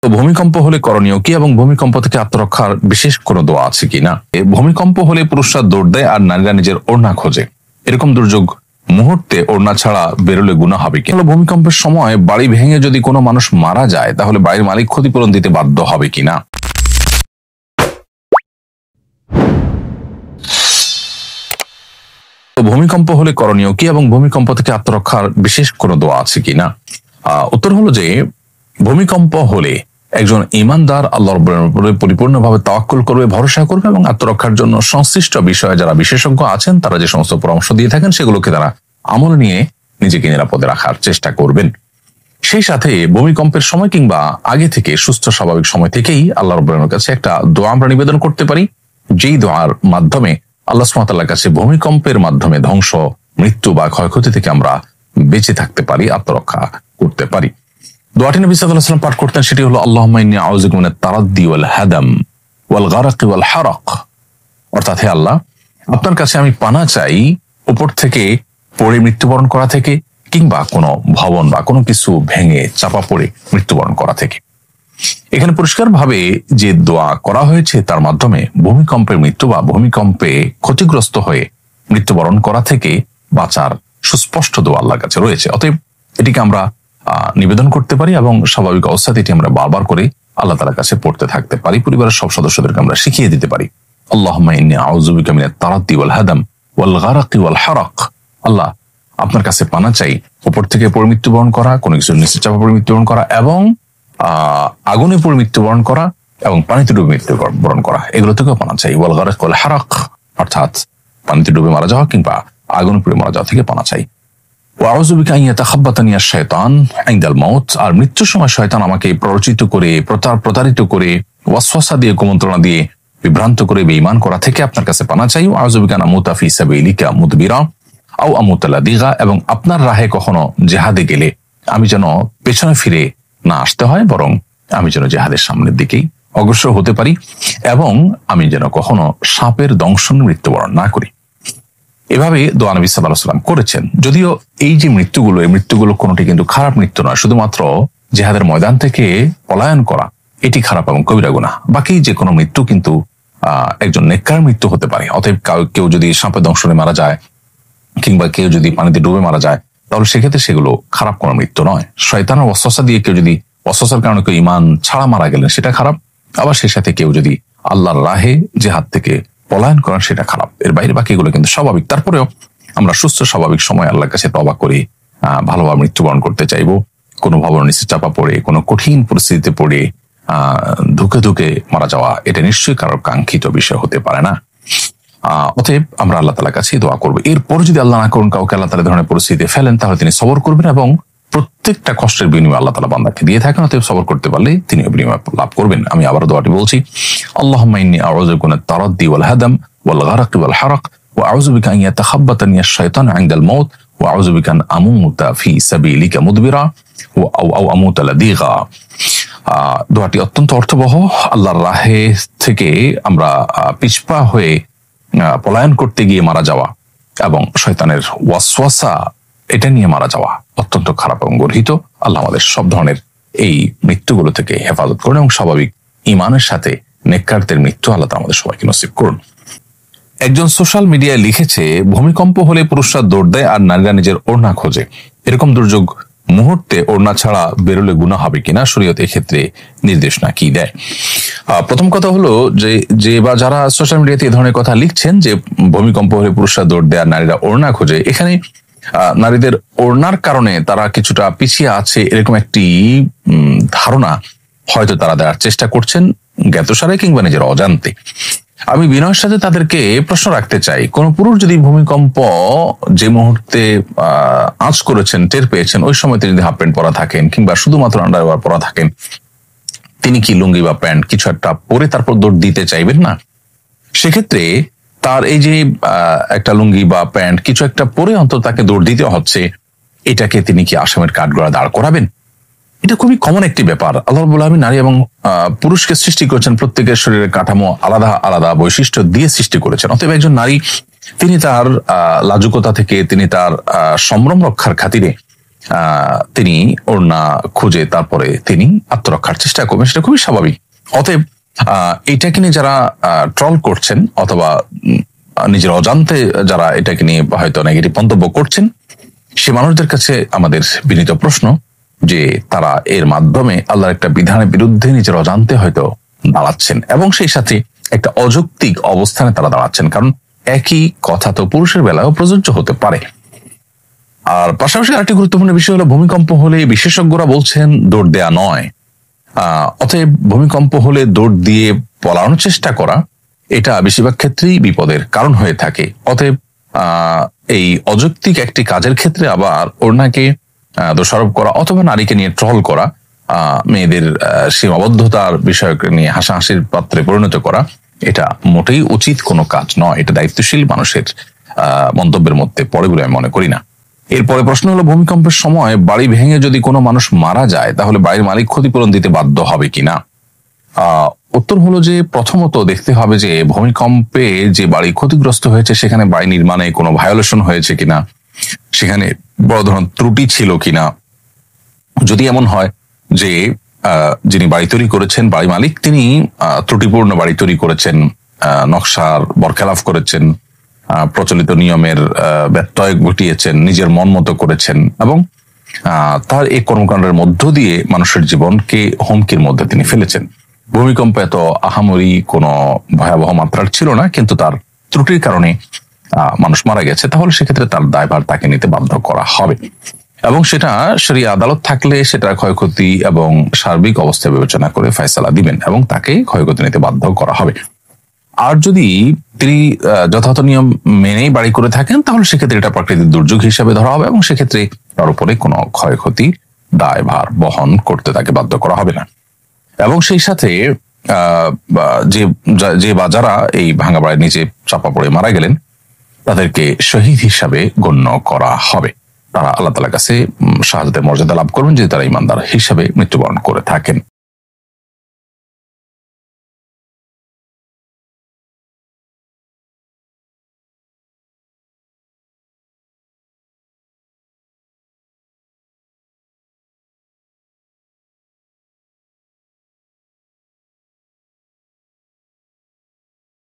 তো ভূমিকম্প হলে করণীয় কি এবং ভূমিকম্প থেকে আত্মরক্ষার বিশেষ কোনো দোয়া আছে কিনা? ভূমিকম্প হলে পুরুষরা দৌড় দেয় আর নারীরা নিজের ওড়না খোঁজে। এরকম দুর্যোগ মুহূর্তে ওড়না ছাড়া বেরোলে গুনাহ হবে কিনা? ভূমিকম্পের সময় বাড়ি ভেঙে যদি কোনো মানুষ মারা যায় তাহলে বাড়ির মালিক ক্ষতিপূরণ দিতে বাধ্য হবে কিনা? তো ভূমিকম্প হলে করণীয় কি এবং ভূমিকম্প থেকে আত্মরক্ষার বিশেষ কোনো দোয়া আছে কিনা? উত্তর হলো যে ভূমিকম্প হলে একজন ঈমানদার আল্লাহর উপরে পরিপূর্ণভাবে তাওয়াক্কুল করবে, ভরসা করবে এবং আত্মরক্ষার জন্য সংশ্লিষ্ট বিষয়ে যারা বিশেষজ্ঞ আছেন তারা যে সমস্ত পরামর্শ দিয়ে থাকেন সেগুলোকে তারা আমল নিয়ে নিজেকে নিরাপদে রাখার চেষ্টা করবেন। সেই সাথে ভূমিকম্পের সময় কিংবা আগে থেকে সুস্থ স্বাভাবিক সময় থেকেই আল্লাহ রাব্বুল কাছে একটা দোয়া আমরা নিবেদন করতে পারি, যেই দোয়ার মাধ্যমে আল্লাহ সুবহানাহু ওয়া তাআলার কাছে ভূমিকম্পের মাধ্যমে ধ্বংস, মৃত্যু বা ক্ষয়ক্ষতি থেকে আমরা বেঁচে থাকতে পারি, আত্মরক্ষা করতে পারি। দোয়াটি নবী সাল্লাল্লাহু আলাইহি ওয়াসাল্লাম পাঠ করতেন, সেটি হলো আল্লাহুম্মা ইন্নী আউযু বিকা মিনাত তারাদ্দি ওয়াল হাদাম ওয়াল গারাক ওয়াল হারাক। অর্থাৎ হে আল্লাহ, আপনার কাছে আমি পানা চাই উপর থেকে পড়ে মৃত্যুবরণ করা থেকে, কিংবা কোনো ভবন বা কোনো কিছু ভেঙে চাপা পড়ে মৃত্যুবরণ করা থেকে। এখানে পরিষ্কারভাবে যে দোয়া করা হয়েছে তার মাধ্যমে ভূমিকম্পের মৃত্যু বা ভূমিকম্পে ক্ষতিগ্রস্ত হয়ে মৃত্যুবরণ করা থেকে বাঁচার সুস্পষ্ট দোয়া আল্লাহর কাছে রয়েছে। অতএব এটিকে আমরা নিবেদন করতে পারি এবং স্বাভাবিক অবস্থাতে এটি আমরা বারবার করে আল্লাহ তাআলার কাছে পড়তে থাকতে পারি। পরিবারের সব সদস্যদেরকে আমরা শিখিয়ে দিতে পারি, আল্লাহুম্মা ইন্নী আউযু বিকা মিনাত তারাদ্দি ওয়াল হাদাম ওয়াল গারাক ওয়াল হারাক। আল্লাহ, আপনার কাছে পানা চাই উপর থেকে পড়ে মৃত্যুবরণ করা, কোনো কিছুর নিচে চাপা পড়ে মৃত্যুবরণ করা এবং আগুনে পড়ে মৃত্যুবরণ করা এবং পানিতে ডুবে মৃত্যুবরণ করা, এগুলো থেকেও পানা চাই। ওয়াল গারাক ওয়াল হারাক অর্থাৎ পানিতে ডুবে মারা যাওয়া কিংবা আগুনে পড়ে মারা যাওয়া থেকে পানা চাই। ওয়াউযু বিকা আন ইয়াতাখাব্বাতানি আশ-শায়তান ইনদাল মাউত। আর মৃত্যুর সময় শয়তান আমাকে প্ররোচিত করে, প্রতারিত করে, ওয়াসওয়াসা দিয়ে, কুমন্ত্রণা দিয়ে বিভ্রান্ত করে বেঈমান করা থেকে আপনার কাছে পানা চাই। ওয়াউযু বিকা আন আমুতা ফি সাবিলিকা মুদবিরা আও আমুতা লাদিগা। এবং আপনার রাহে কখনো জিহাদে গেলে আমি যেন পেছনে ফিরে না আসতে হয়, বরং আমি যেন জিহাদের সামনের দিকেই অগ্রসর হতে পারি এবং আমি যেন কখনো সাপের দংশনে মৃত্যুবরণ না করি। এভাবে দোয়া নবী সাল্লাল্লাহু আলাইহি ওয়াসাল্লাম করেছেন। যদিও এই যে মৃত্যুগুলো, এই মৃত্যুগুলো কোনোটি কিন্তু খারাপ মৃত্যু নয়, শুধুমাত্র জিহাদের ময়দান থেকে পলায়ন করা এটি খারাপ এবং কবিরা গুনাহ। বাকি যে কোনো মৃত্যু কিন্তু একজন নেককার মৃত্যু হতে পারে। অতএব কেউ যদি সাপের দংশনে মারা যায় কিংবা কেউ যদি পানিতে ডুবে মারা যায় তাহলে সেক্ষেত্রে সেগুলো খারাপ কোনো মৃত্যু নয়। শয়তানের ওয়াসওয়াসা দিয়ে কেউ যদি, ওয়াসওয়াসার কারণে কেউ ঈমান ছাড়া মারা গেলেন সেটা খারাপ, আবার সেই সাথে কেউ যদি আল্লাহর রাহে জিহাদ থেকে পলায়ন করেন সেটা খারাপ। এর বাইরে বাকিগুলো কিন্তু স্বাভাবিক। তারপরেও আমরা সুস্থ স্বাভাবিক সময় আল্লাহর কাছে তওবা করে ভালোভাবে মৃত্যুবরণ করতে চাইবো। কোনো ভবনের নিচে চাপা পড়ে, কোনো কঠিন পরিস্থিতিতে পড়ে ধুকে ধুকে মারা যাওয়া এটা নিশ্চয়ই কারোর কাঙ্ক্ষিত বিষয় হতে পারে না। অতএব আমরা আল্লাহ তাআলার কাছে দোয়া করবো। এরপর যদি আল্লাহ না করুন কাউকে আল্লাহ তাআলা ধরনের পরিস্থিতিতে ফেলেন তাহলে তিনি সবর করবেন এবং প্রত্যেকটা কষ্টের বিনিময় আল্লাহ তাআলা বান্দাকে দিয়ে থাকেন। অতএব সবর করতে পারলে তিনি বিনিময় লাভ করবেন। আমি আবার দোয়াটি বলছি, আল্লাহুম্মা ইন্নী আউযু বিকা মিনাত তারাদ্দি ওয়াল হাদাম ওয়াল গারাক ওয়াল হারাক ওয়া আউযু বিকা আন ইয়াতাখাব্বাতানি আশ-শায়তান ইনদাল মাউত ওয়া আউযু বিকা আন আমুতা ফি সাবিলিকা মুদবিরা আও আমুতা লাদিগা। দোয়াটি অত্যন্ত অর্থবহ। আল্লাহর রাহে থেকে আমরা পিছপা হয়ে পলায়ন করতে গিয়ে মারা যাওয়া এবং শয়তানের ওয়াসওয়াসা এটা নিয়ে মারা যাওয়া অত্যন্ত খারাপ এবং গর্হিত। আল্লাহ আমাদের সব ধরনের এই মৃত্যুগুলো থেকে হেফাজত করুন এবং স্বাভাবিক ঈমানের সাথে নেককারদের মৃত্যু আল্লাহ আমাদের সবাইকে নসিব করুন। একজন সোশ্যাল মিডিয়ায় লিখেছে, ভূমিকম্প হলে পুরুষরা দৌড় দেয় আর নারীরা নিজের ওড়না খোঁজে। এরকম দুর্যোগ মুহূর্তে ওড়না ছাড়া বেরোলে গুনাহ হবে কিনা, শরীয়ত এক্ষেত্রে নির্দেশনা কি দেয়? প্রথম কথা হলো যে বা যারা সোশ্যাল মিডিয়াতে এই ধরনের কথা লিখছেন যে ভূমিকম্প হলে পুরুষরা দৌড় দেয় আর নারীরা ওড়না খোঁজে, এখানে নারীদের ওড়নার কারণে তারা কিছুটা পিছিয়ে আছে এরকম একটি ধারণা হয়তো তারা দেওয়ার চেষ্টা করছেন জ্ঞাতসারে কিংবা নিজের অজান্তে। আমি বিনয়ের সাথে তাদেরকে প্রশ্ন রাখতে চাই, কোন পুরুষ যদি ভূমিকম্প যে মুহূর্তে আঁচ করেছেন, টের পেয়েছেন, ওই সময় তিনি যদি হাফ প্যান্ট পরা থাকেন কিংবা শুধুমাত্র আন্ডারওয়্যার পরা থাকেন, তিনি কি লুঙ্গি বা প্যান্ট কিছু একটা পরে তারপর দৌড় দিতে চাইবেন না? সেক্ষেত্রে তার এই যে একটা লুঙ্গি বা প্যান্ট কিছু একটা পরে অন্তত তাকে দৌড় দিতে হচ্ছে, এটাকে তিনি কি আসামের কাঠগড়া দাঁড় করাবেন? এটা খুবই কমন একটি ব্যাপার। আল্লাহ রাব্বুল আলামিন নারী এবং পুরুষকে সৃষ্টি করেছেন, প্রত্যেকের শরীরের কাঠামো আলাদা আলাদা বৈশিষ্ট্য দিয়ে সৃষ্টি করেছেন। অতএব একজন নারী তিনি তার লাজুকতা থেকে, তিনি তার সম্ভ্রম রক্ষার খাতিরে তিনি ওড়না খুঁজে তারপরে তিনি আত্মরক্ষার চেষ্টা করবেন, সেটা খুবই স্বাভাবিক। অতএব এটাকে নিয়ে যারা ট্রল করছেন অথবা নিজের অজান্তে যারা এটাকে নিয়ে হয়তো নেগেটিভ মন্তব্য করছেন, সে মানুষদের কাছে আমাদের বিনীত প্রশ্ন যে তারা এর মাধ্যমে আল্লাহর একটা বিধানের বিরুদ্ধে নিজের অজান্তে হয়তো দাঁড়াচ্ছেন এবং সেই সাথে একটা অযৌক্তিক অবস্থানে তারা দাঁড়াচ্ছেন, কারণ একই কথা তো পুরুষের বেলায়ও প্রযোজ্য হতে পারে। আর পাশাপাশি আরেকটি গুরুত্বপূর্ণ বিষয় হলো ভূমিকম্প হলে বিশেষজ্ঞরা বলছেন দৌড় দেয়া নয়। অতএব ভূমিকম্প হলে দৌড় দিয়ে পলানোর চেষ্টা করা এটা বেশিরভাগ ক্ষেত্রেই বিপদের কারণ হয়ে থাকে। অতএব এই অযৌক্তিক একটি কাজের ক্ষেত্রে আবার ওড়নাকে দোষারোপ করা অথবা নারীকে নিয়ে ট্রল করা, মেয়েদের সীমাবদ্ধতার বিষয় নিয়ে হাসাহাসির পাত্রে পরিণত করা, এটা মোটেই উচিত কোনো কাজ নয়। এটা দায়িত্বশীল মানুষের মন্তব্যের মধ্যে পড়ে বলে আমি মনে করি না। এরপরে প্রশ্ন হলো, ভূমিকম্পের সময় বাড়ি ভেঙে যদি কোনো মানুষ মারা যায় তাহলে বাড়ির মালিক ক্ষতিপূরণ দিতে বাধ্য হবে কিনা? উত্তর হলো যে প্রথমত দেখতে হবে যে ভূমিকম্পে যে বাড়ি ক্ষতিগ্রস্ত হয়েছে সেখানে বাড়ি নির্মাণে কোনো ভায়োলেশন হয়েছে কিনা, সেখানে বড় ধরনের ত্রুটি ছিল কিনা। যদি এমন হয় যে যিনি বাড়ি তৈরি করেছেন, বাড়ি মালিক, তিনি ত্রুটিপূর্ণ বাড়ি তৈরি করেছেন, নকশার বরখেলাফ করেছেন, প্রচলিত নিয়মের ব্যত্যয় ঘটিয়েছেন, নিজের মন মতো করেছেন এবং তার এই কর্মকাণ্ডের মধ্য দিয়ে মানুষের জীবনকে হুমকির মধ্যে তিনি ফেলেছেন। ভূমিকম্প এত আহামরি কোনো ভয়াবহ মাত্রার ছিল না, কিন্তু তার ত্রুটির কারণে মানুষ মারা গেছে, তাহলে সেক্ষেত্রে তার দায়ভার তাকে নিতে বাধ্য করা হবে এবং সেটা শরীয়ত আদালত থাকলে সেটা ক্ষয়ক্ষতি এবং সার্বিক অবস্থা বিবেচনা করে ফয়সালা দিবেন এবং তাকে ক্ষয়ক্ষতি নিতে বাধ্য করা হবে। আর যদি তিনি যথাযথ নিয়ম মেনেই বাড়ি করে থাকেন তাহলে সেক্ষেত্রে এটা প্রাকৃতিক দুর্যোগ হিসাবে ধরা হবে এবং সেক্ষেত্রে তার উপরে কোনো ক্ষয়ক্ষতি দায়ভার বহন করতে তাকে বাধ্য করা হবে না। এবং সেই সাথে যে বা যারা এই ভাঙা বাড়ির নিচে চাপা পড়ে মারা গেলেন তাদেরকে শহীদ হিসাবে গণ্য করা হবে। তারা আল্লাহ তাআলার কাছে শাহাদাতের মর্যাদা লাভ করবেন যদি তারা ঈমানদার হিসাবে মৃত্যুবরণ করে থাকেন।